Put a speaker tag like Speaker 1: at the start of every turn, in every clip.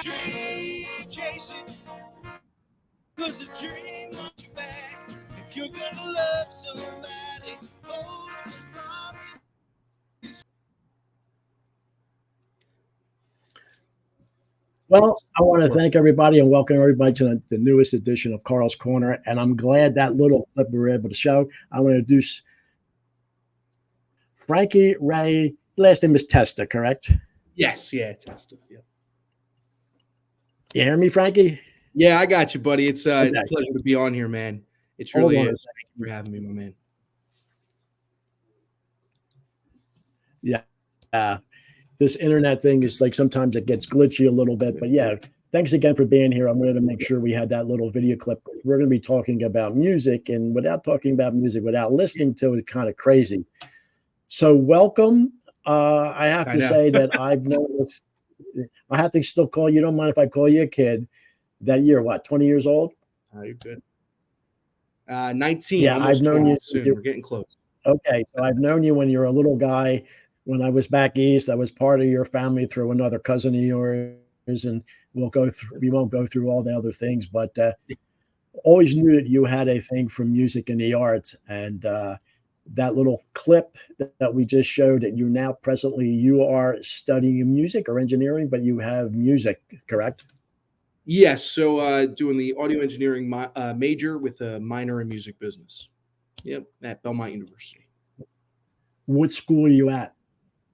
Speaker 1: Dream, chase it, 'cause the dream wants you back. If you're gonna love somebody, hold on as long as
Speaker 2: Well, I want to thank everybody and welcome everybody to the newest edition of Carl's Corner. And I'm glad that little clip we were able to show. I want to introduce Frankie Rae. Last name is Testa, correct?
Speaker 3: Yes, yeah, Testa. Yeah.
Speaker 2: You hear me, Frankie?
Speaker 3: Yeah, I got you, buddy. It's a pleasure to be on here, man. It really is. Thank you for having me, my man.
Speaker 2: Yeah. This internet thing is like sometimes it gets glitchy a little bit, but yeah, thanks again for being here. I'm going to make sure we had that little video clip. We're going to be talking about music, and without talking about music, without listening to it, kind of crazy. So welcome. I have to say that I've noticed, I have to still call you. Don't mind if I call you a kid. That year, what, 20 years old?
Speaker 3: Oh, you're good. 19.
Speaker 2: Yeah, I've known you
Speaker 3: soon. We're getting close.
Speaker 2: Okay, so I've known you when you were a little guy. When I was back east, I was part of your family through another cousin of yours, and we won't go through all the other things, but always knew that you had a thing for music and the arts. And that little clip that we just showed, that you are studying music or engineering, but you have music, correct?
Speaker 3: Yes. So doing the audio engineering major with a minor in music business. Yep, at Belmont University.
Speaker 2: What school are you at?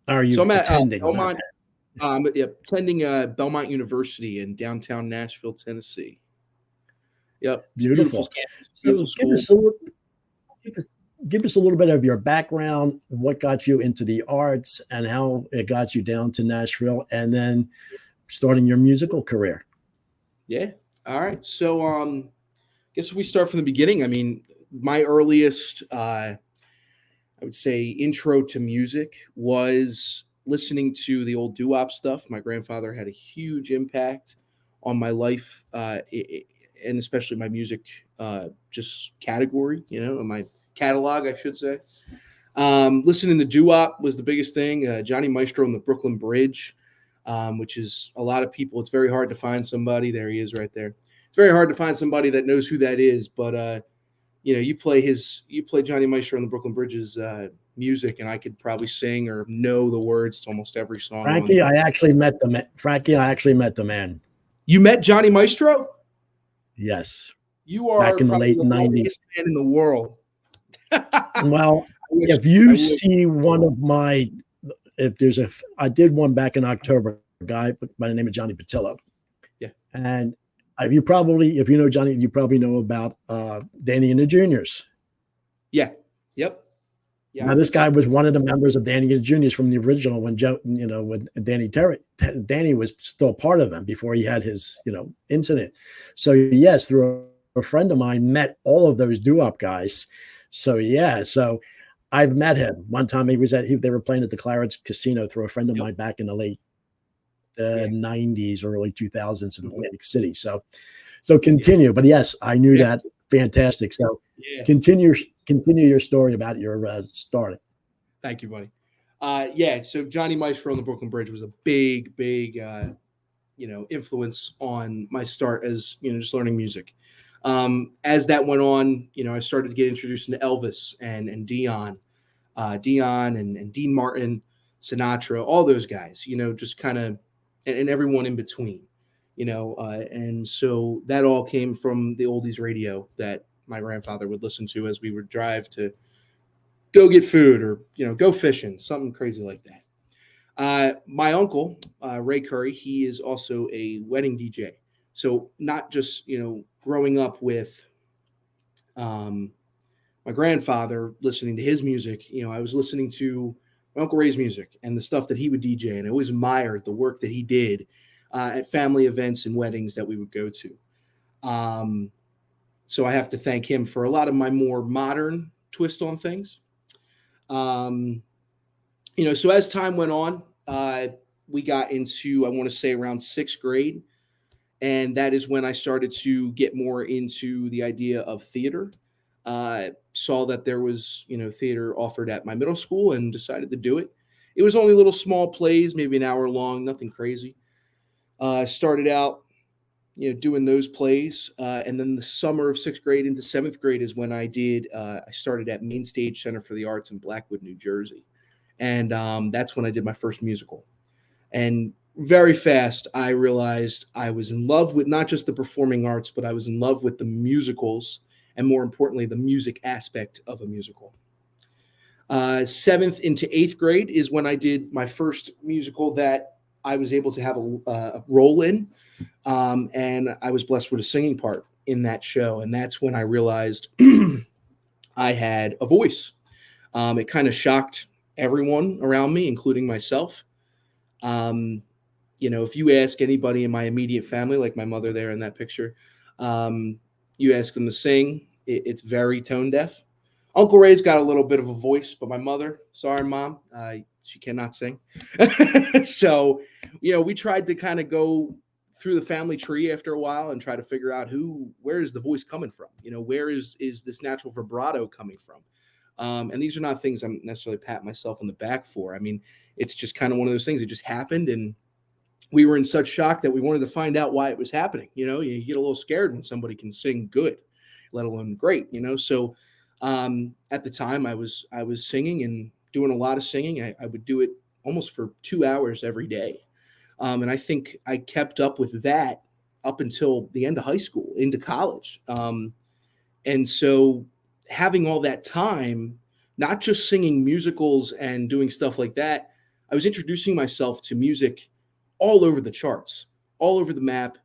Speaker 2: Are you attending?
Speaker 3: Belmont, attending Belmont University in downtown Nashville, Tennessee. Yep.
Speaker 2: Beautiful.
Speaker 3: Beautiful
Speaker 2: school. Give us a little bit of your background, what got you into the arts, and how it got you down to Nashville, and then starting your musical career.
Speaker 3: Yeah. All right. So I guess we start from the beginning. I mean, my earliest I would say intro to music was listening to the old doo-wop stuff. My grandfather had a huge impact on my life, and especially my music just category, my catalog, I should say. Listening to doo-wop was the biggest thing. Johnny Maestro and the Brooklyn Bridge, which is a lot of people. It's very hard to find somebody. There he is right there. It's very hard to find somebody that knows who that is, but you play Johnny Maestro and the Brooklyn Bridge's music, and I could probably sing or know the words to almost every song.
Speaker 2: Frankie, I actually met the man.
Speaker 3: You met Johnny Maestro?
Speaker 2: Yes.
Speaker 3: You are
Speaker 2: back in the late 90s.
Speaker 3: Man in the world.
Speaker 2: Well, if you see one of my, I did one back in October, a guy by the name of Johnny Patillo.
Speaker 3: Yeah.
Speaker 2: And if you know Johnny, you probably know about Danny and the Juniors.
Speaker 3: Yeah. Yep. Yeah.
Speaker 2: Now this guy was one of the members of Danny and the Juniors from the original when Danny was still part of them before he had his incident. So yes, through a friend of mine, met all of those doo-wop guys. So yeah, so I've met him one time. They were playing at the Clarence Casino through a friend of mine back in the late 90s, early 2000s in Atlantic City. So continue. But yes, I knew that. Fantastic. So continue your story about your starting.
Speaker 3: Thank you, buddy. So Johnny Maestro on the Brooklyn Bridge was a big influence on my start as just learning music. As that went on, I started to get introduced into Elvis and Dion and Dean Martin, Sinatra, all those guys, just kind of, and everyone in between, and so that all came from the oldies radio that my grandfather would listen to as we would drive to go get food or, go fishing, something crazy like that. My uncle, Ray Curry, he is also a wedding DJ. So not just, growing up with my grandfather listening to his music, I was listening to my Uncle Ray's music and the stuff that he would DJ. And I always admired the work that he did at family events and weddings that we would go to. So I have to thank him for a lot of my more modern twist on things. So as time went on, we got into, I want to say, around sixth grade. And that is when I started to get more into the idea of theater. Saw that there was, theater offered at my middle school and decided to do it. It was only little small plays, maybe an hour long, nothing crazy. Started out, doing those plays. And then the summer of sixth grade into seventh grade is when I started at Main Stage Center for the Arts in Blackwood, New Jersey. And that's when I did my first musical. And very fast, I realized I was in love with not just the performing arts, but I was in love with the musicals, and more importantly, the music aspect of a musical. Seventh into eighth grade is when I did my first musical that I was able to have a role in. And I was blessed with a singing part in that show. And that's when I realized I had a voice. It kind of shocked everyone around me, including myself. If you ask anybody in my immediate family, like my mother there in that picture, you ask them to sing, it's very tone deaf. Uncle Ray's got a little bit of a voice, but my mother, sorry, Mom, she cannot sing. So, we tried to kind of go through the family tree after a while and try to figure out where is the voice coming from? Where is this natural vibrato coming from? And these are not things I'm necessarily patting myself on the back for. I mean, it's just kind of one of those things. It just happened, and we were in such shock that we wanted to find out why it was happening. You get a little scared when somebody can sing good, let alone great. So at the time, I was singing and doing a lot of singing. I would do it almost for 2 hours every day, and I think I kept up with that up until the end of high school, into college. And so having all that time, not just singing musicals and doing stuff like that, I was introducing myself to music all over the charts, all over the map,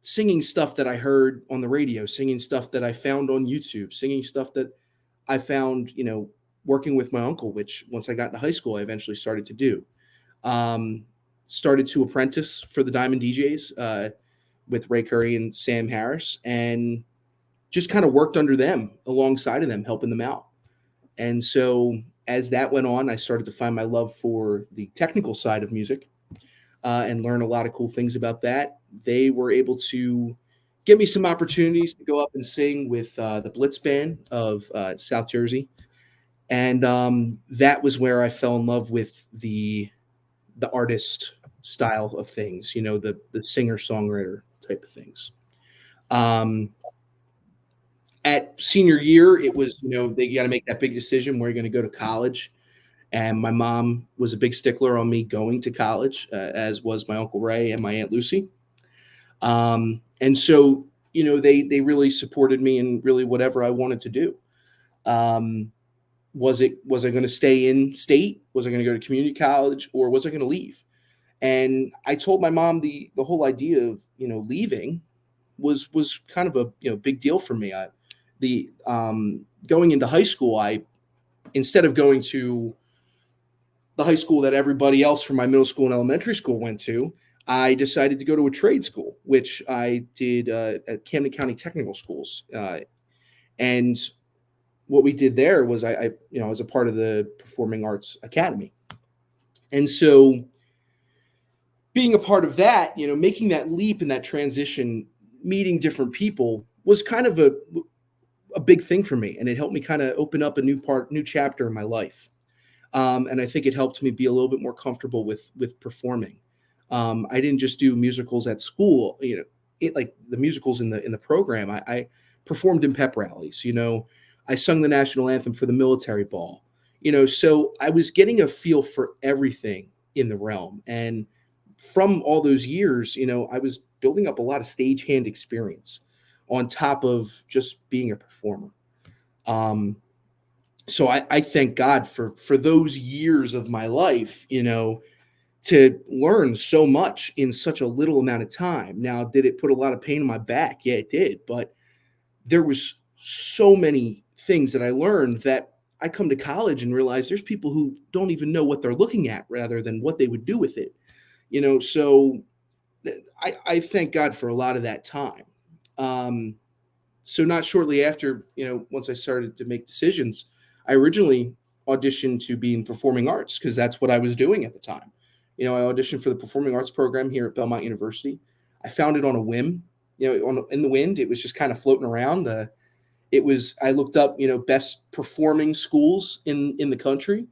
Speaker 3: singing stuff that I heard on the radio, singing stuff that I found on YouTube, singing stuff that I found, working with my uncle, which once I got into high school, I eventually started to do. Started to apprentice for the Diamond DJs with Ray Curry and Sam Harris, and just kind of worked under them, alongside of them, helping them out. And so as that went on, I started to find my love for the technical side of music and learn a lot of cool things about that. They were able to give me some opportunities to go up and sing with the Blitz Band of South Jersey. And that was where I fell in love with the artist style of things, the singer-songwriter type of things. At senior year, it was, they got to make that big decision where you're going to go to college. And my mom was a big stickler on me going to college, as was my Uncle Ray and my Aunt Lucy. And so, they really supported me in really whatever I wanted to do. Was I going to stay in state? Was I going to go to community college, or was I going to leave? And I told my mom the whole idea of, leaving was kind of a, big deal for me. Going into high school, instead of going to the high school that everybody else from my middle school and elementary school went to, I decided to go to a trade school, which I did at Camden County Technical Schools. And what we did there was I was a part of the Performing Arts Academy. And so being a part of that, making that leap and that transition, meeting different people was kind of a big thing for me. And it helped me kind of open up a new chapter in my life. And I think it helped me be a little bit more comfortable with performing. I didn't just do musicals at school, like the musicals in the program. I performed in pep rallies, I sung the national anthem for the military ball, so I was getting a feel for everything in the realm. And from all those years, I was building up a lot of stagehand experience on top of just being a performer. So I thank God for those years of my life, to learn so much in such a little amount of time. Now, did it put a lot of pain in my back? Yeah, it did. But there was so many things that I learned that I come to college and realize there's people who don't even know what they're looking at rather than what they would do with it. So I thank God for a lot of that time. So not shortly after, once I started to make decisions, I originally auditioned to be in performing arts because that's what I was doing at the time. I auditioned for the performing arts program here at Belmont University. I found it on a whim, in the wind. It was just kind of floating around. I looked up, best performing schools in the country,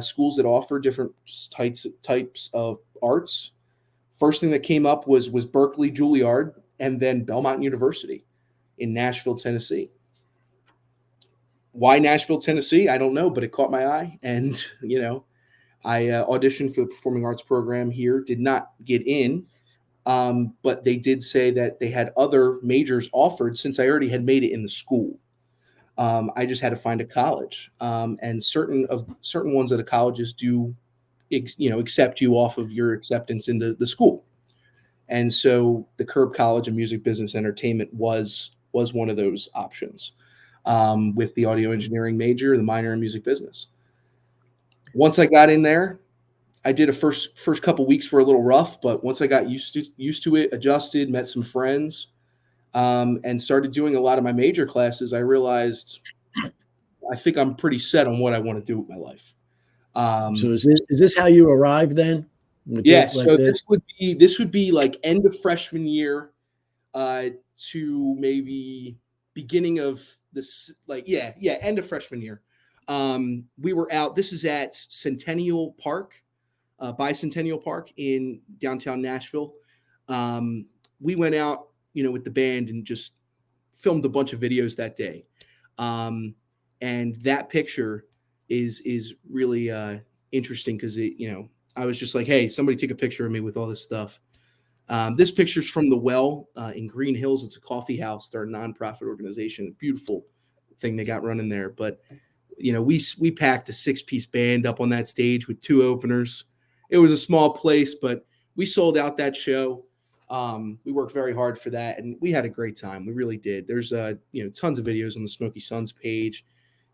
Speaker 3: schools that offer different types of arts. First thing that came up was Berkeley Juilliard, and then Belmont University in Nashville, Tennessee. Why Nashville, Tennessee? I don't know, but it caught my eye, and I auditioned for the performing arts program here. Did not get in, but they did say that they had other majors offered since I already had made it in the school. I just had to find a college, and certain ones of the colleges do, accept you off of your acceptance into the school. And so the Curb College of Music, Business, Entertainment was one of those options, with the audio engineering major, the minor in music business. Once I got in there, I did a first couple weeks were a little rough, but once I got used to it, adjusted, met some friends, and started doing a lot of my major classes, I realized I think I'm pretty set on what I want to do with my life.
Speaker 2: So is this how you arrived then?
Speaker 3: Yeah. So this would be like end of freshman year, to maybe beginning of this, end of freshman year. We were out. This is at Centennial Park, Bicentennial Park in downtown Nashville. We went out, with the band and just filmed a bunch of videos that day. And that picture is really interesting because I was just like, hey, somebody take a picture of me with all this stuff. This picture's from The Well in Green Hills. It's a coffee house. They're a nonprofit organization. Beautiful thing they got running there. But we packed a 6-piece band up on that stage with 2 openers. It was a small place, but we sold out that show. We worked very hard for that, and we had a great time. We really did. There's tons of videos on the Smoky Suns page.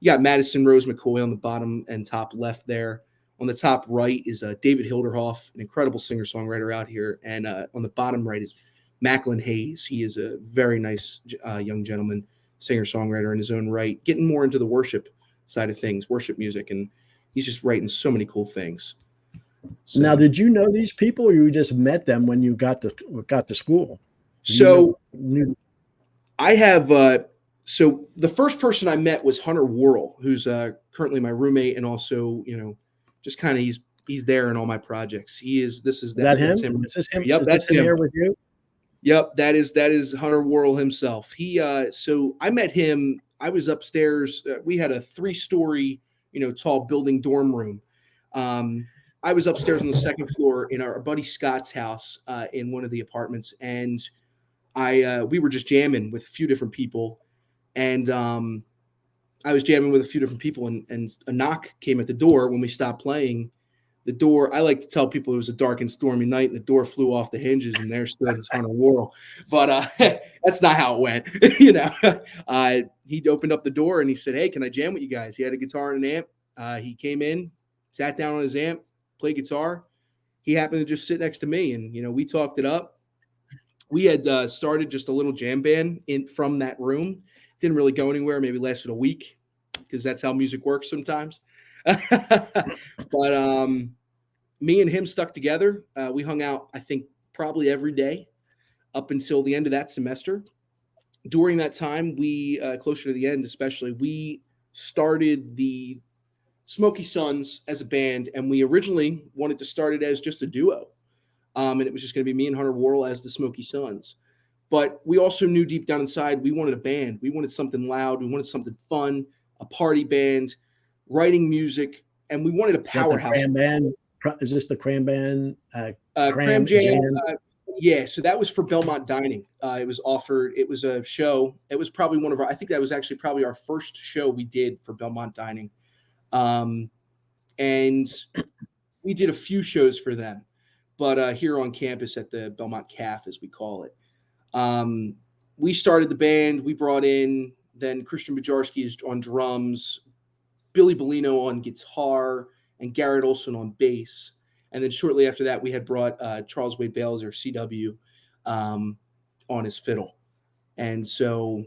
Speaker 3: You got Madison Rose McCoy on the bottom and top left there. On the top right is David Hilderhoff, an incredible singer-songwriter out here. And on the bottom right is Macklin Hayes. He is a very nice young gentleman, singer-songwriter in his own right, getting more into the worship side of things, worship music. And he's just writing so many cool things. So,
Speaker 2: now, did you know these people, or you just met them when you got to school?
Speaker 3: I have so the first person I met was Hunter Worrell, who's currently my roommate, and also just kind of he's there in all my projects. This is
Speaker 2: that him?
Speaker 3: That's him.
Speaker 2: Is this him?
Speaker 3: Yep, that's him
Speaker 2: here with you.
Speaker 3: Yep, that is Hunter Worrell himself. So I met him. I was upstairs. We had a 3-story tall building dorm room. I was upstairs on the second floor in our buddy Scott's house in one of the apartments, and we were just jamming with a few different people, and I was jamming with a few different people, and a knock came at the door when we stopped playing. The door, I like to tell people it was a dark and stormy night, and the door flew off the hinges, and there stood Hunter Worrell. But that's not how it went. He opened up the door and he said, "Hey, can I jam with you guys?" He had a guitar and an amp. He came in, sat down on his amp, played guitar. He happened to just sit next to me, and we talked it up. We had started just a little jam band from that room. Didn't really go anywhere. Maybe lasted a week because that's how music works sometimes. But me and him stuck together. We hung out, I think, probably every day up until the end of that semester. During that time, we closer to the end, especially, we started the Smoky Suns as a band, and we originally wanted to start it as just a duo, and it was just going to be me and Hunter Worrell as the Smoky Suns. But we also knew deep down inside we wanted a band. We wanted something loud. We wanted something fun, a party band, writing music, and we wanted a powerhouse.
Speaker 2: Is this the Cram Band?
Speaker 3: Cram Jam. Yeah, so that was for Belmont Dining. It was offered. It was a show. It was probably I think that was actually probably our first show we did for Belmont Dining. And we did a few shows for them, but here on campus at the Belmont Caf, as we call it. We started the band. We brought in then Christian Bajarski is on drums, Billy Bellino on guitar, and Garrett Olson on bass. And then shortly after that, we had brought Charles Wade Bales, or CW, on his fiddle. And so,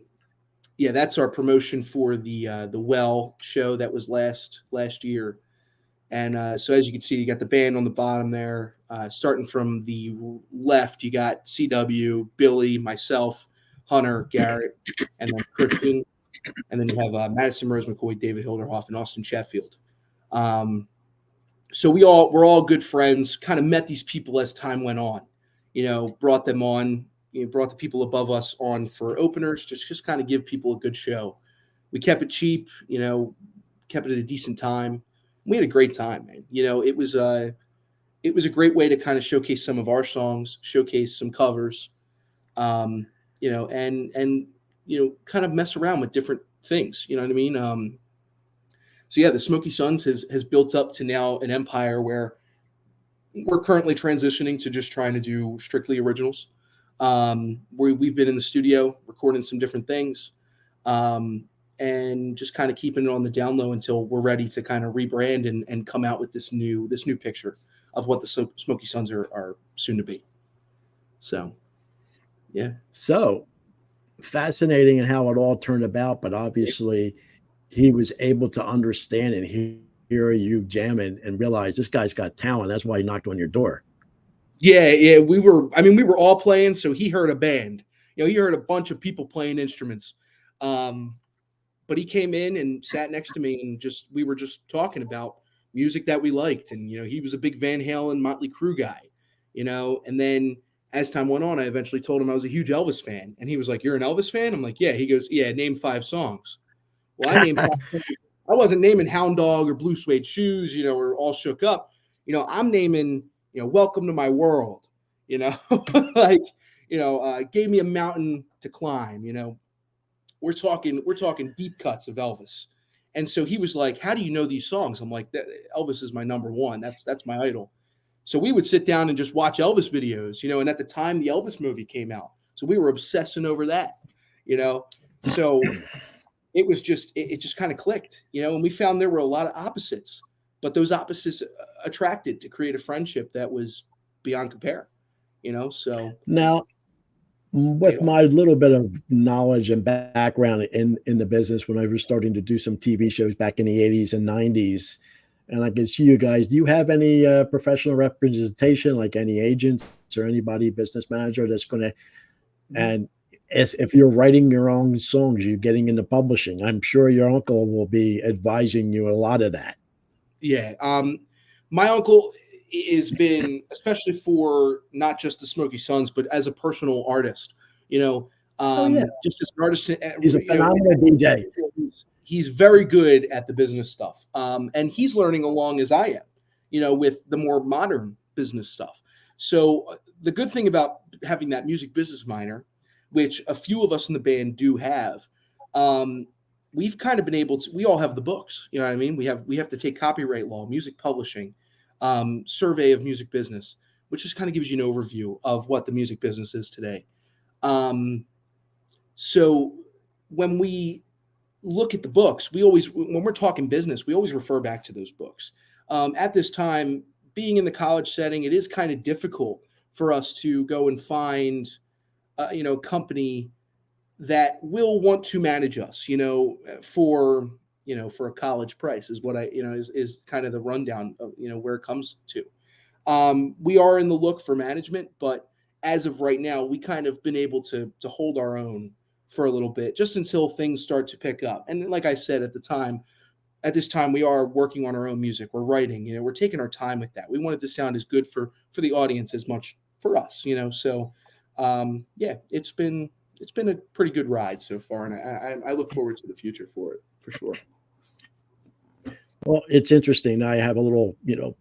Speaker 3: yeah, that's our promotion for the Well show that was last year. And so as you can see, you got the band on the bottom there. Starting from the left, you got CW, Billy, myself, Hunter, Garrett, and then Christian. And then you have Madison Rose McCoy, David Hilderhoff, and Austin Sheffield. So we're all good friends. Kind of met these people as time went on. Brought them on. Brought the people above us on for openers, just kind of give people a good show. We kept it cheap. Kept it at a decent time. We had a great time, man. It was a great way to kind of showcase some of our songs, showcase some covers, and kind of mess around with different things. You know what I mean? So yeah, the Smoky Sons has built up to now an empire where we're currently transitioning to just trying to do strictly originals. We've been in the studio recording some different things. And just kind of keeping it on the down low until we're ready to kind of rebrand and come out with this new picture of what the Smoky Sons are soon to be. So, yeah.
Speaker 2: So fascinating in how it all turned about, but obviously he was able to understand and hear you jamming and realize this guy's got talent. That's why he knocked on your door.
Speaker 3: Yeah. We were all playing. So he heard a band, he heard a bunch of people playing instruments. But he came in and sat next to me and we were just talking about music that we liked. And, he was a big Van Halen, Motley Crue guy, and then as time went on, I eventually told him I was a huge Elvis fan. And he was like, "You're an Elvis fan?" I'm like, "Yeah." He goes, "Yeah, name 5 songs." Well, I named 5 songs. I wasn't naming Hound Dog or Blue Suede Shoes, or All Shook Up. I'm naming, Welcome to My World, like, Gave Me a Mountain to Climb, We're talking deep cuts of Elvis. And so he was like, "How do you know these songs?" I'm like, "Elvis is my number one. That's my idol." So we would sit down and just watch Elvis videos, and at the time the Elvis movie came out. So we were obsessing over that, So it was just it just kind of clicked, and we found there were a lot of opposites, but those opposites attracted to create a friendship that was beyond compare, so
Speaker 2: Now, with my little bit of knowledge and background in the business, when I was starting to do some TV shows back in the 80s and 90s, and I can see you guys, do you have any professional representation, like any agents or anybody, business manager that's going to, and if you're writing your own songs, you're getting into publishing, I'm sure your uncle will be advising you a lot of that.
Speaker 3: Yeah. My uncle has been, especially for not just the Smoky Sons, but as a personal artist, just as an artist.
Speaker 2: He's a phenomenal DJ.
Speaker 3: He's very good at the business stuff. And he's learning along as I am, with the more modern business stuff. So the good thing about having that music business minor, which a few of us in the band do have, we've kind of been able to, we all have the books, you know what I mean? We have to take copyright law, music publishing, survey of music business, which just kind of gives you an overview of what the music business is today. So when we look at the books, when we're talking business, we always refer back to those books. At this time, being in the college setting, it is kind of difficult for us to go and find, a company that will want to manage us, for a college price is what is kind of the rundown of, where it comes to. We are in the look for management, but as of right now, we kind of been able to hold our own for a little bit, just until things start to pick up. And like I said, at this time, we are working on our own music. We're writing, we're taking our time with that. We want it to sound as good for the audience as much for us, So, yeah, it's been a pretty good ride so far, and I look forward to the future for it, for sure.
Speaker 2: Well, it's interesting. I have a little,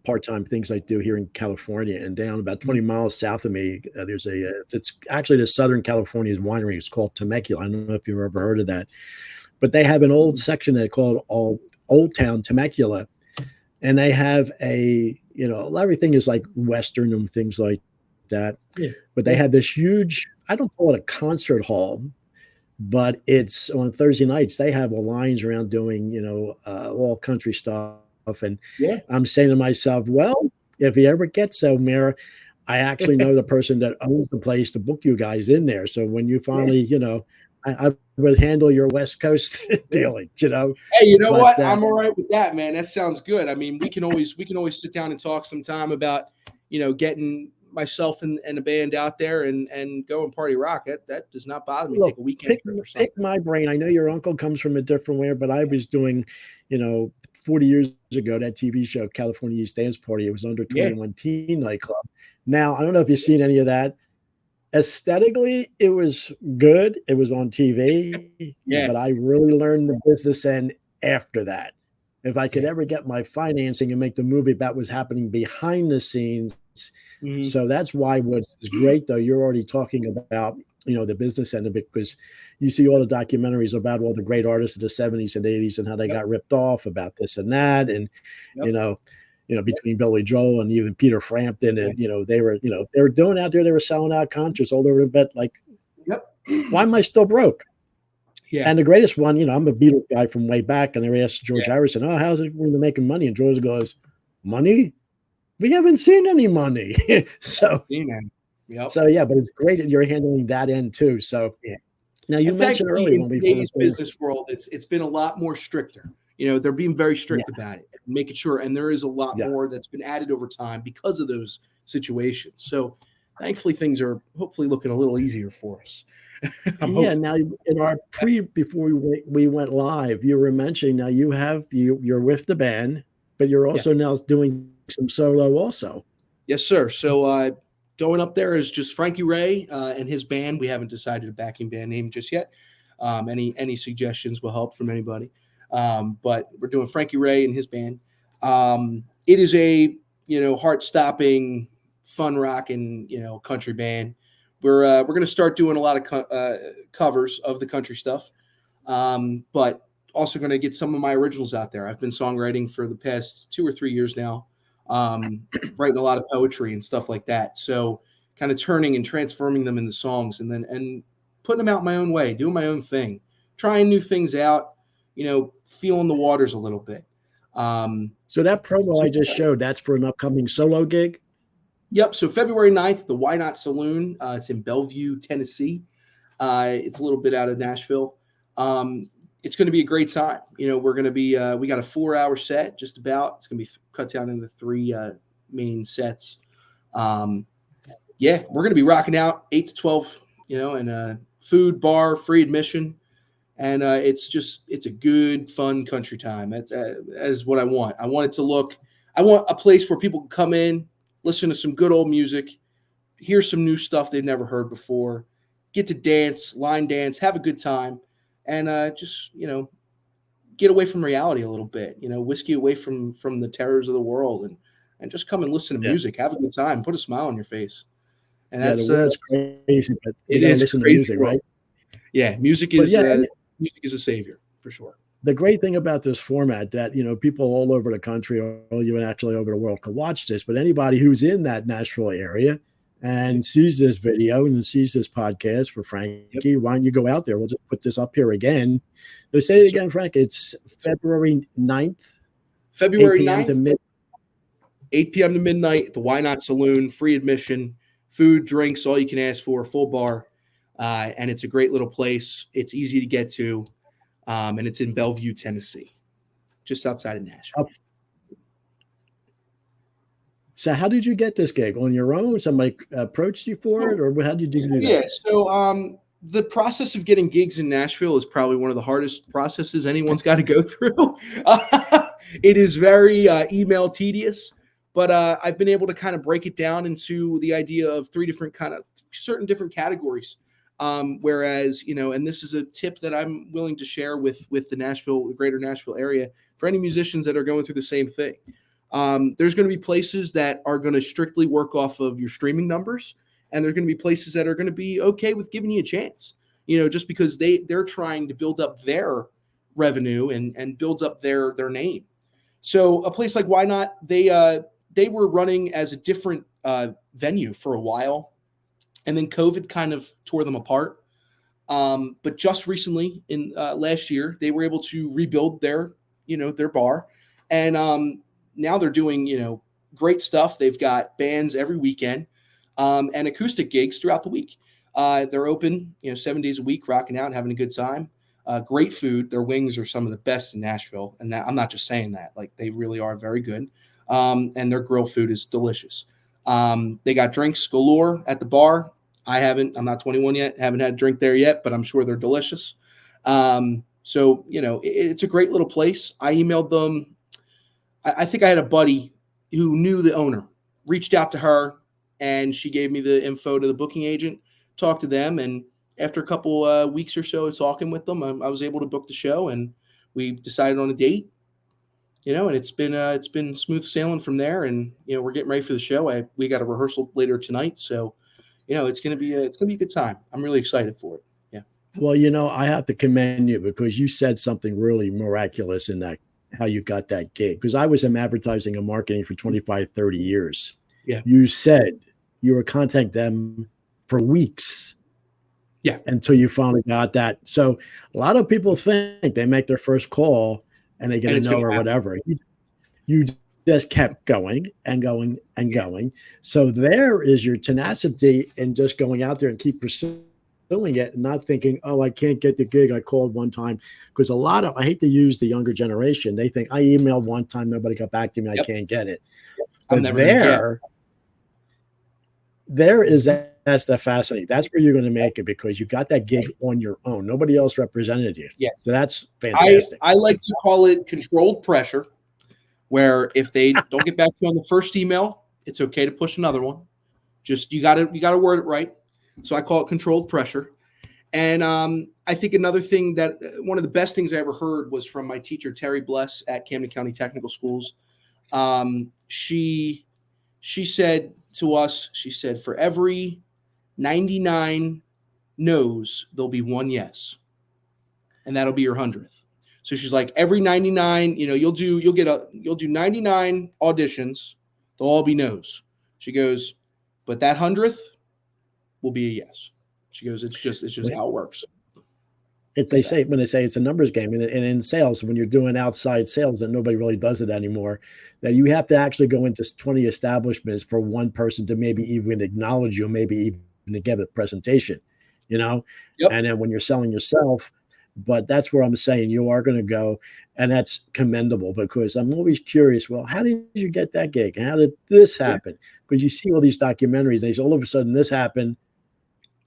Speaker 2: part-time things I do here in California, and down about 20 miles south of me, there's it's actually the Southern California's winery. It's called Temecula. I don't know if you've ever heard of that, but they have an old section they call Old Town Temecula, and they have everything is like Western and things like that.
Speaker 3: Yeah.
Speaker 2: But they have this huge, I don't call it a concert hall, but it's on Thursday nights. They have lines around doing, all country stuff. And
Speaker 3: Yeah.
Speaker 2: I'm saying to myself, well, if he ever gets somewhere, I actually know the person that owns the place to book you guys in there. So when you finally, I would handle your West Coast dealing,
Speaker 3: Hey, you know
Speaker 2: but
Speaker 3: what? I'm all right with that, man. That sounds good. I mean, we can always sit down and talk sometime about, getting myself and a band out there and go and party rock. That does not bother me.
Speaker 2: look,
Speaker 3: Take a weekend trip or
Speaker 2: pick
Speaker 3: something.
Speaker 2: my brain. I know your uncle comes from a different way, but I was doing, 40 years ago, that TV show, California East Dance Party. It was under
Speaker 3: Yeah,
Speaker 2: 21 teen nightclub. Now, I don't know if you've seen any of that. Aesthetically, it was good. It was on TV,
Speaker 3: yeah,
Speaker 2: but I really learned the business end after that. If I could
Speaker 3: yeah.
Speaker 2: ever get my financing and make the movie about what's happening behind the scenes.
Speaker 3: Mhm.
Speaker 2: So that's why what's great though, you're already talking about, the business end of it, because you see all the documentaries about all the great artists of the 70s and 80s and how they
Speaker 3: Yep,
Speaker 2: got ripped off about this and that. And, you
Speaker 3: yep,
Speaker 2: know, between Billy Joel and even Peter Frampton,
Speaker 3: yeah,
Speaker 2: and they were doing out there, they were selling out concerts all over. But like,
Speaker 3: yep.
Speaker 2: why am I still broke?
Speaker 3: Yeah,
Speaker 2: And the greatest one, I'm a Beatles guy from way back, and they asked George
Speaker 3: yeah.
Speaker 2: Harrison, "Oh, how's it when they're making money?" And George goes, "Money? We haven't seen any money." so,
Speaker 3: See, man. Yep.
Speaker 2: so yeah, but it's great that you're handling that end too. So
Speaker 3: Yeah.
Speaker 2: now you
Speaker 3: And
Speaker 2: mentioned
Speaker 3: thankfully,
Speaker 2: earlier
Speaker 3: in
Speaker 2: when we first
Speaker 3: today's business world, it's been a lot more stricter. They're being very
Speaker 2: yeah,
Speaker 3: strict about it, making sure, and there is a lot
Speaker 2: yeah,
Speaker 3: more that's been added over time because of those situations. So, thankfully, things are hopefully looking a little easier for us. I'm
Speaker 2: yeah.
Speaker 3: hoping.
Speaker 2: Now in our before we went live, you were mentioning now you're with the band, but you're
Speaker 3: Yeah.
Speaker 2: also now doing some solo also.
Speaker 3: Yes, sir. So, going up there is just Frankie Rae and his band. We haven't decided a backing band name just yet. Any suggestions will help from anybody. But we're doing Frankie Rae and his band. It is a heart stopping, fun rocking country band. We're gonna start doing a lot of covers of the country stuff, but also gonna get some of my originals out there. I've been songwriting for the past 2 or 3 years now, writing a lot of poetry and stuff like that. So kind of turning and transforming them into songs, and putting them out my own way, doing my own thing, trying new things out, feeling the waters a little bit.
Speaker 2: So that promo
Speaker 3: So,
Speaker 2: I just showed, that's for an upcoming solo gig.
Speaker 3: yep. So February 9th, the Why Not Saloon. It's in Bellevue, Tennessee. It's a little bit out of Nashville. It's going to be a great time. We're going to be, we got a 4-hour set just about. It's going to be cut down into 3 main sets. Um, yeah, we're going to be rocking out 8 to 12, and food, bar, free admission. And it's a good, fun country time. That is what I want. I want a place where people can come in, listen to some good old music, hear some new stuff they've never heard before, get to dance, line dance, have a good time, and just get away from reality a little bit. Whiskey away from the terrors of the world, and just come and listen to
Speaker 2: Yeah,
Speaker 3: music, have a good time, put a smile on your face, and
Speaker 2: yeah. The
Speaker 3: that's
Speaker 2: world's crazy, but you
Speaker 3: it
Speaker 2: got to
Speaker 3: is a
Speaker 2: listen to
Speaker 3: crazy
Speaker 2: music,
Speaker 3: world.
Speaker 2: right?
Speaker 3: Yeah,
Speaker 2: But yeah,
Speaker 3: music is a savior for sure.
Speaker 2: the great thing about this format that people all over the country or even actually over the world can watch this, but anybody who's in that Nashville area
Speaker 3: Yep,
Speaker 2: and sees this video and sees this podcast for
Speaker 3: yep,
Speaker 2: Frankie, why don't you go out there? We'll just put this up here again. So say it
Speaker 3: yes, sir.
Speaker 2: again, Frank. It's February 9th, 8
Speaker 3: February
Speaker 2: p.m. to
Speaker 3: 9th,
Speaker 2: mid.
Speaker 3: 8 p.m. to midnight at the Why Not Saloon, free admission, food, drinks, all you can ask for, full bar. And it's a great little place. It's easy to get to, and it's in Bellevue, Tennessee, just outside of Nashville.
Speaker 2: So how did you get this gig? On your own? Somebody approached you for it,
Speaker 3: So,
Speaker 2: or how did you do that?
Speaker 3: yeah, so the process of getting gigs in Nashville is probably one of the hardest processes anyone's got to go through. It is very email tedious, but I've been able to kind of break it down into the idea of 3 different kind of certain different categories. Whereas, and this is a tip that I'm willing to share with the greater Nashville area for any musicians that are going through the same thing. There's going to be places that are going to strictly work off of your streaming numbers, and there's going to be places that are going to be okay with giving you a chance. Just because they're trying to build up their revenue and build up their name. So a place like Why Not, they were running as a different venue for a while, and then COVID kind of tore them apart. But just recently, in last year, they were able to rebuild their bar, and now they're doing great stuff. They've got bands every weekend, and acoustic gigs throughout the week. They're open, 7 days a week, rocking out and having a good time. Great food. Their wings are some of the best in Nashville, and that I'm not just saying that. Like, they really are very good. And their grill food is delicious. They got drinks galore at the bar. I'm not 21 yet, haven't had a drink there yet, but I'm sure they're delicious. So, it's a great little place. I emailed them. I think I had a buddy who knew the owner, reached out to her, and she gave me the info to the booking agent, talked to them. And after a couple weeks or so of talking with them, I was able to book the show, and we decided on a date, and it's been smooth sailing from there. And, we're getting ready for the show. We got a rehearsal later tonight. So, it's going to be a good time. I'm really excited for it. Yeah.
Speaker 2: Well, I have to commend you because you said something really miraculous in that, how you got that gig. Because I was in advertising and marketing for 25, 30 years.
Speaker 3: Yeah.
Speaker 2: You said you were contacting them for weeks.
Speaker 3: Yeah.
Speaker 2: Until you finally got that. So a lot of people think they make their first call and they get a no or whatever. You just kept going and going and going. So there is your tenacity in just going out there and keep pursuing it and not thinking, oh, I can't get the gig. I called one time. Because I hate to use the younger generation. They think I emailed one time, nobody got back to me. I can't get it. But that's the fascinating. That's where you're going to make it because you got that gig on your own. Nobody else represented you.
Speaker 3: Yeah.
Speaker 2: So that's fantastic.
Speaker 3: I like to call it controlled pressure, where if they don't get back to you on the first email, it's okay to push another one. Just you got to word it right. So I call it controlled pressure. And I think another thing that one of the best things I ever heard was from my teacher, Terry Bless at Camden County Technical Schools. She said to us, for every 99 no's, there'll be one yes. And that'll be your 100th. So she's like, every 99, you'll do 99 auditions. They'll all be no's. She goes, but that 100th will be a yes. She goes, it's just how it works.
Speaker 2: When they say it's a numbers game, and in sales, when you're doing outside sales, and nobody really does it anymore, that you have to actually go into 20 establishments for one person to maybe even acknowledge you, maybe even to give a presentation,
Speaker 3: Yep.
Speaker 2: And then when you're selling yourself, but that's where I'm saying you are going to go, and that's commendable because I'm always curious. Well, how did you get that gig? And how did this happen? Because you see all these documentaries, and they say all of a sudden this happened.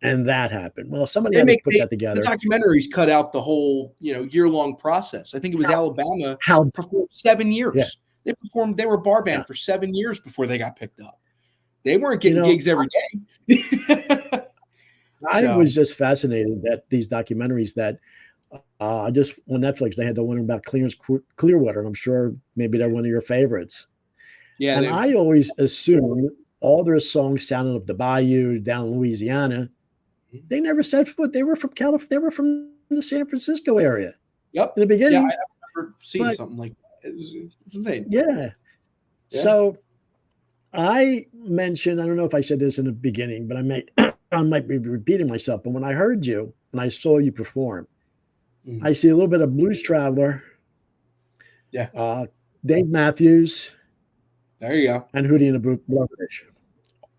Speaker 2: And that happened. Well, somebody had to put that together.
Speaker 3: The documentaries cut out the whole, year-long process. I think it was Alabama performed 7 years.
Speaker 2: Yeah.
Speaker 3: They were a bar band for 7 years before they got picked up. They weren't getting gigs every day.
Speaker 2: I was just fascinated that these documentaries that just on Netflix, they had the one about Clearwater, and I'm sure maybe they're one of your favorites.
Speaker 3: Yeah.
Speaker 2: And I always assumed all their songs sounded of the Bayou down in Louisiana. They never set foot. They were from California. They were from the San Francisco area.
Speaker 3: Yep.
Speaker 2: In the beginning.
Speaker 3: Yeah, I remember seeing something like that. It's insane.
Speaker 2: Yeah. So I mentioned, I don't know if I said this in the beginning, but I might be repeating myself. But when I heard you and I saw you perform, I see a little bit of Blues Traveler.
Speaker 3: Yeah.
Speaker 2: Dave Matthews.
Speaker 3: There you go.
Speaker 2: And Hootie and the Blowfish.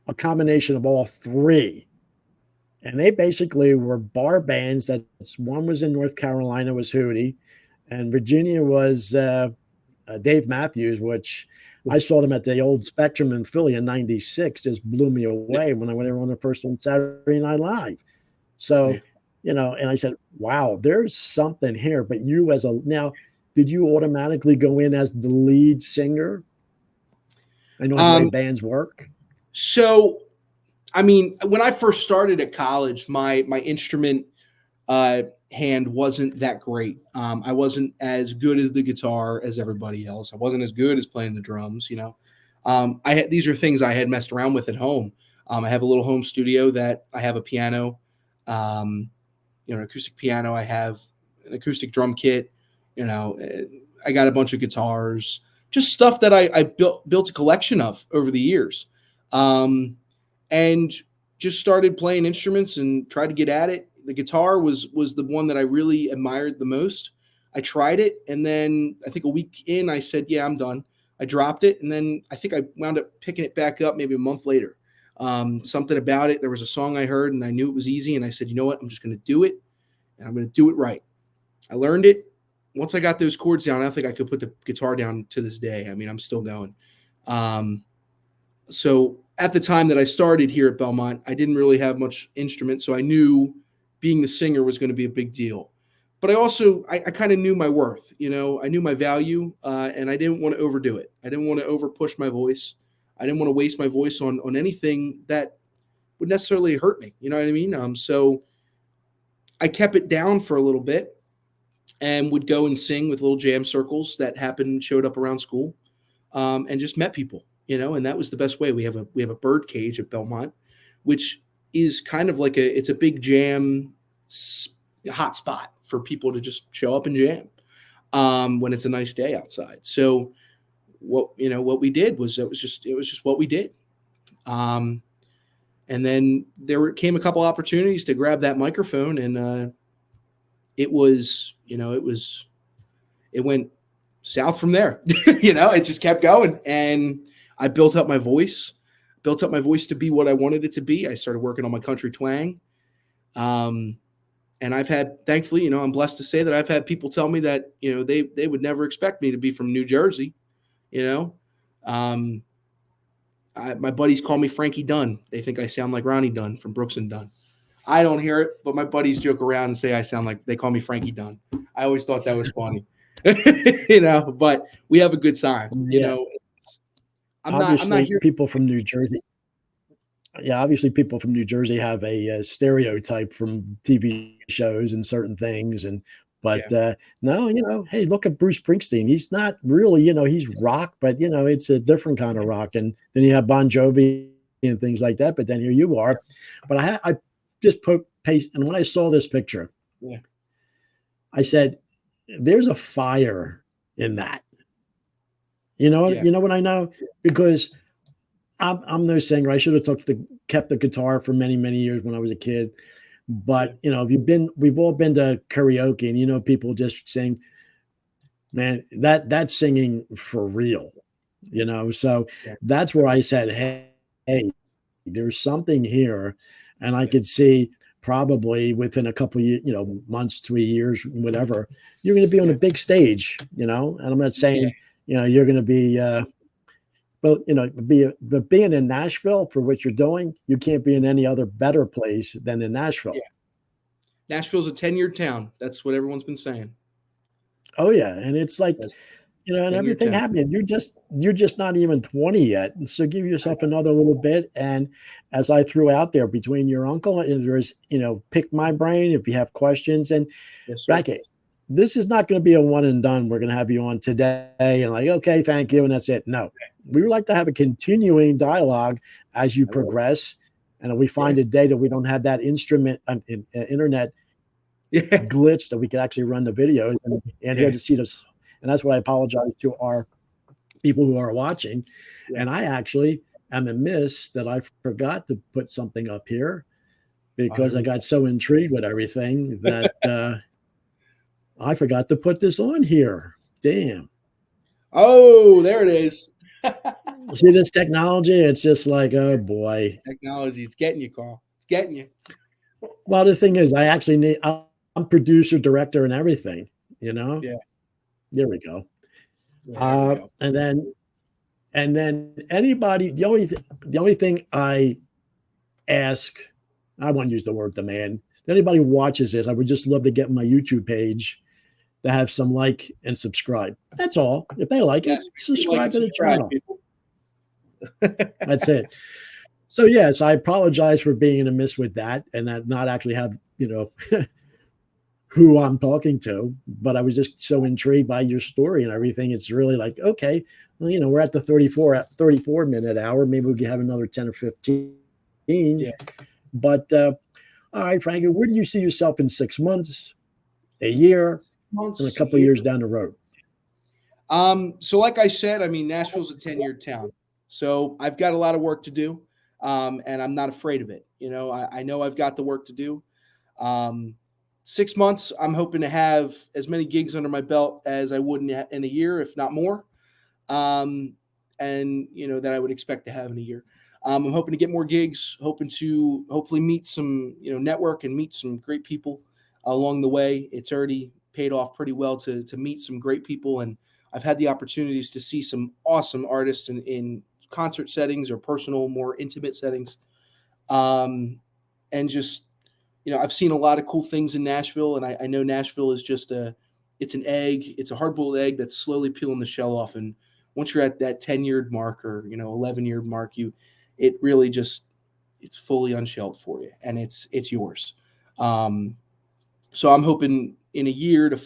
Speaker 2: A combination of all three. And they basically were bar bands. One was in North Carolina, was Hootie, and Virginia was Dave Matthews, which I saw them at the old Spectrum in Philly in '96. Just blew me away when I went on the first one Saturday Night Live. So, and I said, wow, there's something here. But now, did you automatically go in as the lead singer? I know how bands work.
Speaker 3: So, I mean, when I first started at college, my instrument hand wasn't that great. I wasn't as good as the guitar as everybody else. I wasn't as good as playing the drums. These are things I had messed around with at home. I have a little home studio that I have a piano, an acoustic piano. I have an acoustic drum kit. I got a bunch of guitars, just stuff that I built a collection of over the years. And just started playing instruments and tried to get at it. The guitar was the one that I really admired the most. I tried it, and then I think a week in, I said, yeah, I'm done. I dropped it, and then I think I wound up picking it back up maybe a month later. Something about it. There was a song I heard and I knew it was easy. And I said, you know what? I'm just going to do it and I'm going to do it right. I learned it. Once I got those chords down, I don't think I could put the guitar down to this day. I mean, I'm still going. So at the time that I started here at Belmont, I didn't really have much instrument. So I knew being the singer was going to be a big deal. But I also, I kind of knew my worth. I knew my value, and I didn't want to overdo it. I didn't want to over push my voice. I didn't want to waste my voice on anything that would necessarily hurt me. You know what I mean? So I kept it down for a little bit and would go and sing with little jam circles that showed up around school, and just met people, and that was the best way. We have a bird cage at Belmont, which is kind of like it's a big jam hot spot for people to just show up and jam when it's a nice day outside. So what we did was it was just what we did. And then came a couple opportunities to grab that microphone, and it went south from there. It just kept going, and I built up my voice to be what I wanted it to be. I started working on my country twang. And I've had, thankfully, I'm blessed to say that I've had people tell me that, they would never expect me to be from New Jersey. My buddies call me Frankie Dunn. They think I sound like Ronnie Dunn from Brooks and Dunn. I don't hear it, but my buddies joke around and say they call me Frankie Dunn. I always thought that was funny, but we have a good time.
Speaker 2: Yeah.
Speaker 3: I'm not here.
Speaker 2: People from New Jersey. Yeah, obviously people from New Jersey have a stereotype from TV shows and certain things. But no, hey, look at Bruce Springsteen. He's not really, he's rock, but it's a different kind of rock. And then you have Bon Jovi and things like that. But then here you are. But I just put paste, and when I saw this picture, I said, "There's a fire in that." You know what I know, because I'm no singer. I should have kept the guitar for many, many years when I was a kid. But we've all been to karaoke, and people just sing, man, that's singing for real, So that's where I said, hey, there's something here, and I could see probably within a couple of months to a years, whatever, you're going to be on a big stage, And I'm not saying you're going to be. But being in Nashville for what you're doing, you can't be in any other better place than in Nashville.
Speaker 3: Yeah. Nashville's a 10-year town. That's what everyone's been saying.
Speaker 2: Oh yeah, and it's like, and everything happening. You're just not even 20 yet, and so give yourself another little bit. And as I threw out there, between your uncle and there's, pick my brain if you have questions. And Frankie, this is not going to be a one and done. We're going to have you on today and like, okay, thank you, and that's it. No. We would like to have a continuing dialogue as you progress, and we find a day that we don't have that internet glitch that we can actually run the videos and here to see this. And that's why I apologize to our people who are watching. And I actually am amiss that I forgot to put something up here because I got so intrigued with everything that I forgot to put this on here. Damn.
Speaker 3: Oh, there it is.
Speaker 2: See this technology? It's just like, oh boy.
Speaker 3: Technology, it's getting you, Carl. It's getting you.
Speaker 2: Well, the thing is, I actually I'm producer, director, and everything, Yeah. There we go. And then anybody, the only thing I ask, I won't use the word demand. Anybody who watches this, I would just love to get my YouTube page to have some like and subscribe. That's all. If they like it, subscribe to the channel. That's it. So yes, I apologize for being amiss with that and that not actually have, who I'm talking to, but I was just so intrigued by your story and everything. It's really like, okay, well, we're at the 34 minute hour. Maybe we can have another 10 or 15. Yeah. But all right, Frankie, where do you see yourself in 6 months, a year, and a couple of years down the road?
Speaker 3: So like I said, I mean, Nashville's a 10-year town. So I've got a lot of work to do. And I'm not afraid of it. I know I've got the work to do. 6 months, I'm hoping to have as many gigs under my belt as I would in a year, if not more. And that I would expect to have in a year. I'm hoping to get more gigs, hoping to hopefully meet some, network and meet some great people along the way. It's already paid off pretty well to meet some great people, and I've had the opportunities to see some awesome artists in concert settings or personal, more intimate settings. And just, I've seen a lot of cool things in Nashville, and I know Nashville is just it's an egg, it's a hard-boiled egg that's slowly peeling the shell off. And once you're at that 10-year mark or, 11-year mark, it really just, it's fully unshelled for you, and it's yours. So I'm hoping in a year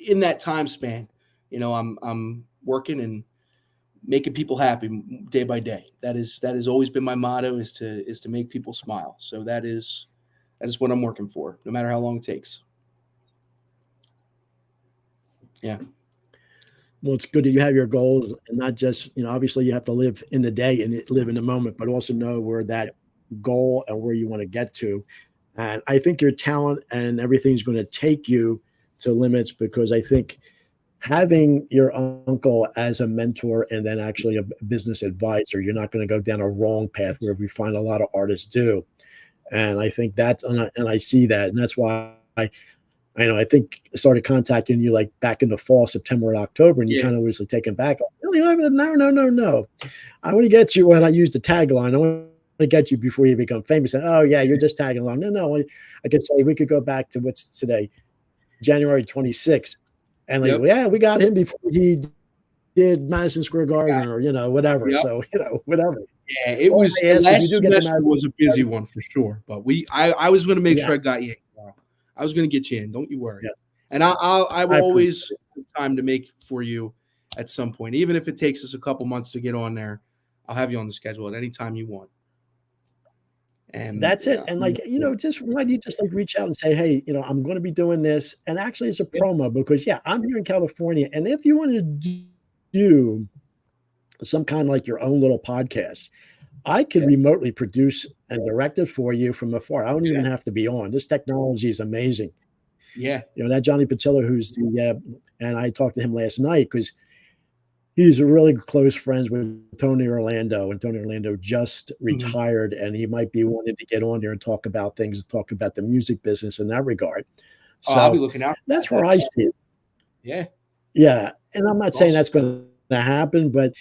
Speaker 3: in that time span, I'm working and making people happy day by day. That has always been my motto, is to make people smile. So that is what I'm working for, no matter how long it takes. Yeah.
Speaker 2: Well, it's good that you have your goals, and not just, obviously you have to live in the day and live in the moment, but also know where that goal and where you want to get to. And I think your talent and everything's going to take you to limits, because I think having your uncle as a mentor and then actually a business advisor, you're not going to go down a wrong path where we find a lot of artists do. And I think and I see that. And that's why I think I started contacting you like back in the fall, September, October, and you
Speaker 3: Yeah.
Speaker 2: kind of was like taken back. Really? No, no, no, no. I want to get you when I use the tagline. I want to get you before you become famous. And, oh, yeah, you're just tagging along. No, no. I could say we could go back to what's today, January 26th. And like,
Speaker 3: Yep.
Speaker 2: yeah, we got him before he did Madison Square Garden or, whatever.
Speaker 3: Yep.
Speaker 2: So, whatever.
Speaker 3: Yeah, it
Speaker 2: All
Speaker 3: was
Speaker 2: I ask is
Speaker 3: last
Speaker 2: you do get to
Speaker 3: semester was a busy one for sure, but I was going to make sure I got you in. I was going to get you in. Don't you worry.
Speaker 2: Yeah.
Speaker 3: And I will
Speaker 2: I appreciate
Speaker 3: always have time to make for you at some point, even if it takes us a couple months to get on there. I'll have you on the schedule at any time you want. And
Speaker 2: That's it. And like, just why do you just like reach out and say, hey, I'm going to be doing this. And actually it's a promo because I'm here in California. And if you want to do some kind of like your own little podcast, I could remotely produce and direct it for you from afar. I don't even have to be on. This technology is amazing.
Speaker 3: Yeah.
Speaker 2: That Johnny Patillo, who's and I talked to him last night because he's really close friends with Tony Orlando, and Tony Orlando just retired, and he might be wanting to get on there and talk about things, talk about the music business in that regard. So
Speaker 3: I'll be looking out.
Speaker 2: That's where I see it.
Speaker 3: Yeah.
Speaker 2: Yeah. And I'm not saying that's going to happen, but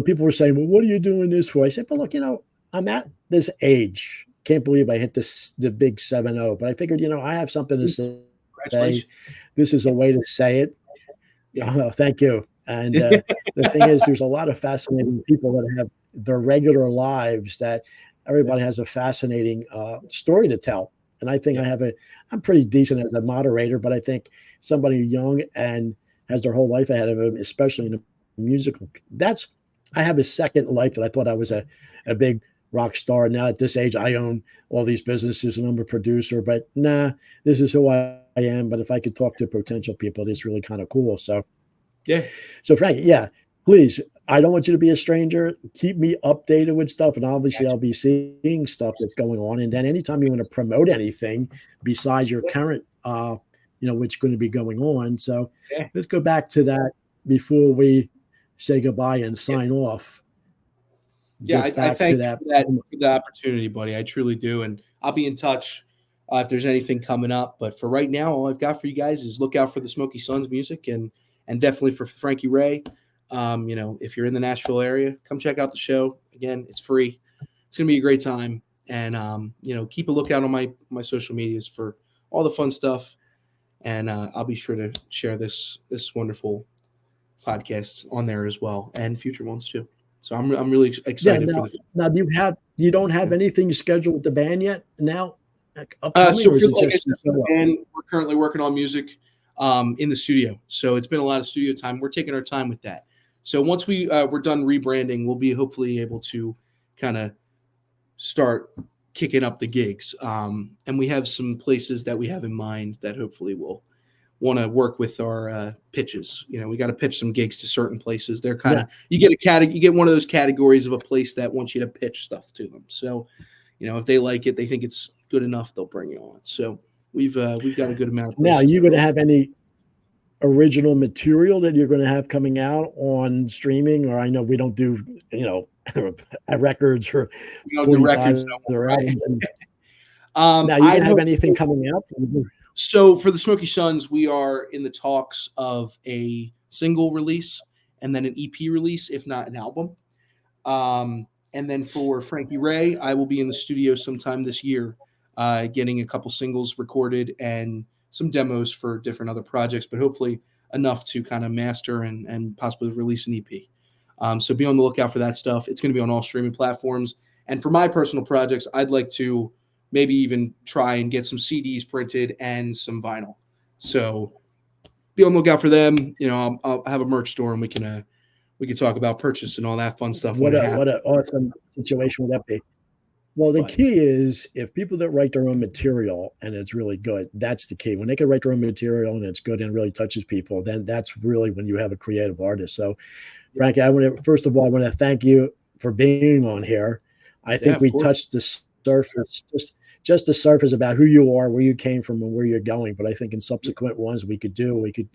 Speaker 2: people were saying, well, what are you doing this for? I said, but look, I'm at this age. Can't believe I hit the big 7-0, but I figured, I have something to say. This is a way to say it.
Speaker 3: Yeah.
Speaker 2: Thank you. And the thing is, there's a lot of fascinating people that have their regular lives that everybody has a fascinating story to tell. And I think I'm pretty decent as a moderator, but I think somebody young and has their whole life ahead of them, especially in the musical, I have a second life that I thought I was a big rock star. Now at this age, I own all these businesses and I'm a producer, but this is who I am. But if I could talk to potential people, it's really kind of cool. So, So Frankie, please, I don't want you to be a stranger. Keep me updated with stuff. And obviously I'll be seeing stuff that's going on. And then anytime you want to promote anything besides your current, what's going to be going on. So let's go back to that before we say goodbye and sign off.
Speaker 3: I thank you for the opportunity, buddy. I truly do. And I'll be in touch if there's anything coming up. But for right now, all I've got for you guys is look out for the Smoky Sons music and definitely for Frankie Rae. If you're in the Nashville area, come check out the show. Again, it's free. It's going to be a great time. And, keep a lookout on my social medias for all the fun stuff. And I'll be sure to share this wonderful podcast on there as well, and future ones too. So I'm really excited for the.
Speaker 2: Now, you don't have anything scheduled with the band yet? Now,
Speaker 3: we're currently working on music in the studio. So it's been a lot of studio time. We're taking our time with that. So once we're done rebranding, we'll be hopefully able to kind of start kicking up the gigs. And we have some places that we have in mind that hopefully will want to work with our pitches. We got to pitch some gigs to certain places. They're kind of you get one of those categories of a place that wants you to pitch stuff to them. So, if they like it, they think it's good enough, they'll bring you on. So we've got a good amount of places.
Speaker 2: Now, are you going to have any original material that you're going to have coming out on streaming? Or I know we don't do, records or
Speaker 3: We don't do
Speaker 2: 45
Speaker 3: records no more,
Speaker 2: or
Speaker 3: right?
Speaker 2: albums. Now, you
Speaker 3: I'd
Speaker 2: gonna have
Speaker 3: hope
Speaker 2: anything coming out?
Speaker 3: so. For the Smoky Suns, we are in the talks of a single release and then an EP release, if not an album. And then for Frankie Rae, I will be in the studio sometime this year, getting a couple singles recorded and some demos for different other projects, but hopefully enough to kind of master and possibly release an EP. So be on the lookout for that stuff. It's going to be on all streaming platforms. And for my personal projects, I'd like to maybe even try and get some CDs printed and some vinyl. So be on the lookout for them. I'll have a merch store, and we can talk about purchase and all that fun stuff when it happens.
Speaker 2: What an awesome situation would that be? Well, the key is if people that write their own material and it's really good, that's the key. When they can write their own material and it's good and really touches people, then that's really when you have a creative artist. So, Frankie, first of all, I want to thank you for being on here. I think we touched the surface, just the surface about who you are, where you came from, and where you're going. But I think in subsequent ones we could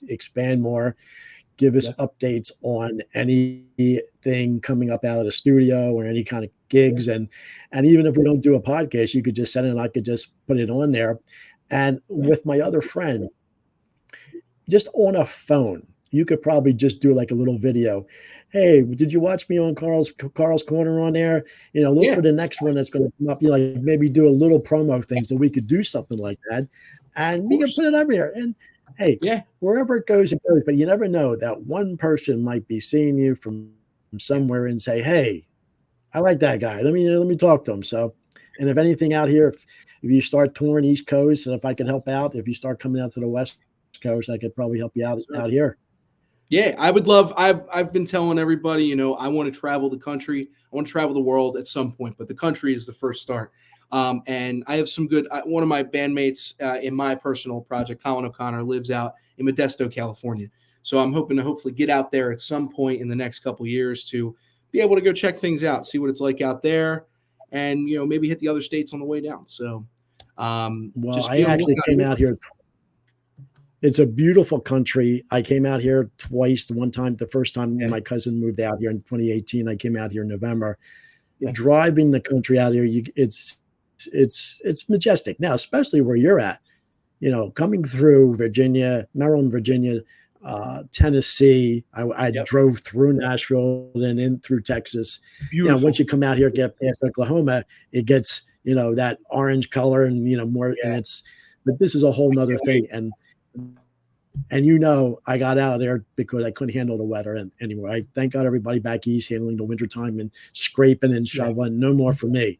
Speaker 2: expand more, give us updates on anything coming up out of the studio or any kind of gigs. And even if we don't do a podcast, you could just send it and I could just put it on there. And with my other friend, just on a phone, you could probably just do like a little video. Hey, did you watch me on Karl's Corner on there? Look for the next one that's going to come up. Maybe do a little promo thing so we could do something like that. And we can put it up here. And hey, wherever it goes, but you never know that one person might be seeing you from somewhere and say, hey, I like that guy. Let me talk to him. So, and if anything out here, if you start touring East Coast, and if I can help out, if you start coming out to the West Coast, I could probably help you out here.
Speaker 3: Yeah, I would love. I've been telling everybody, I want to travel the country. I want to travel the world at some point, but the country is the first start. And I have some good. One of my bandmates in my personal project, Colin O'Connor, lives out in Modesto, California. So I'm hoping to hopefully get out there at some point in the next couple of years to be able to go check things out, see what it's like out there, and maybe hit the other states on the way down. So,
Speaker 2: I actually came out here. It's a beautiful country. I came out here twice. The first time my cousin moved out here in 2018, I came out here in November. Driving the country out here, it's majestic. Now, especially where you're at, coming through Virginia, Maryland, Virginia, Tennessee. I drove through Nashville, then in through Texas.
Speaker 3: Beautiful.
Speaker 2: Once you come out here, get past Oklahoma, it gets that orange color and more. And but this is a whole nother thing. And I got out of there because I couldn't handle the weather anymore. I thank God everybody back east handling the wintertime and scraping and shoveling. No more for me.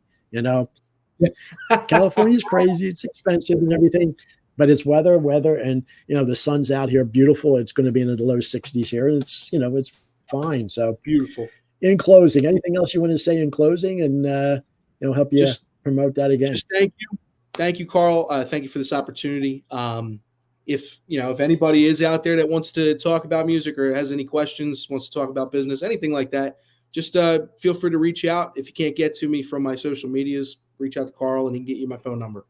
Speaker 2: California's crazy. It's expensive and everything, but it's weather, and the sun's out here, beautiful. It's going to be in the low 60s here, and it's fine. So
Speaker 3: beautiful.
Speaker 2: In closing, anything else you want to say in closing, and help you promote that again?
Speaker 3: Just thank you, Karl. Thank you for this opportunity. If anybody is out there that wants to talk about music or has any questions, wants to talk about business, anything like that, just feel free to reach out. If you can't get to me from my social medias, reach out to Karl and he can get you my phone number.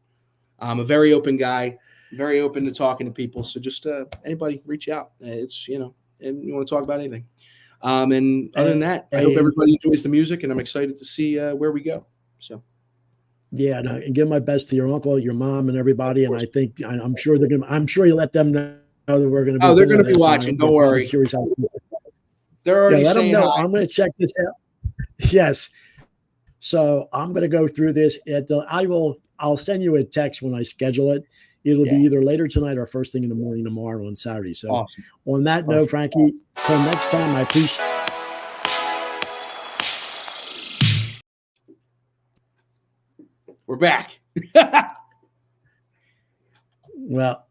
Speaker 3: I'm a very open guy, very open to talking to people. So just anybody reach out. It's, and you want to talk about anything. And other than that, I hope everybody enjoys the music, and I'm excited to see where we go. So.
Speaker 2: Yeah, and give my best to your uncle, your mom, and everybody. And I'm sure I'm sure you let them know that we're going to be.
Speaker 3: Oh, they're going to be watching. Don't worry. They're already
Speaker 2: let them know.
Speaker 3: hi.
Speaker 2: I'm going to check this out. Yes. So I'm going to go through this. I'll send you a text when I schedule it. It'll be either later tonight or first thing in the morning tomorrow on Saturday. So
Speaker 3: awesome.
Speaker 2: On that note, Frankie, till next time, I appreciate.
Speaker 3: We're back.
Speaker 2: Well,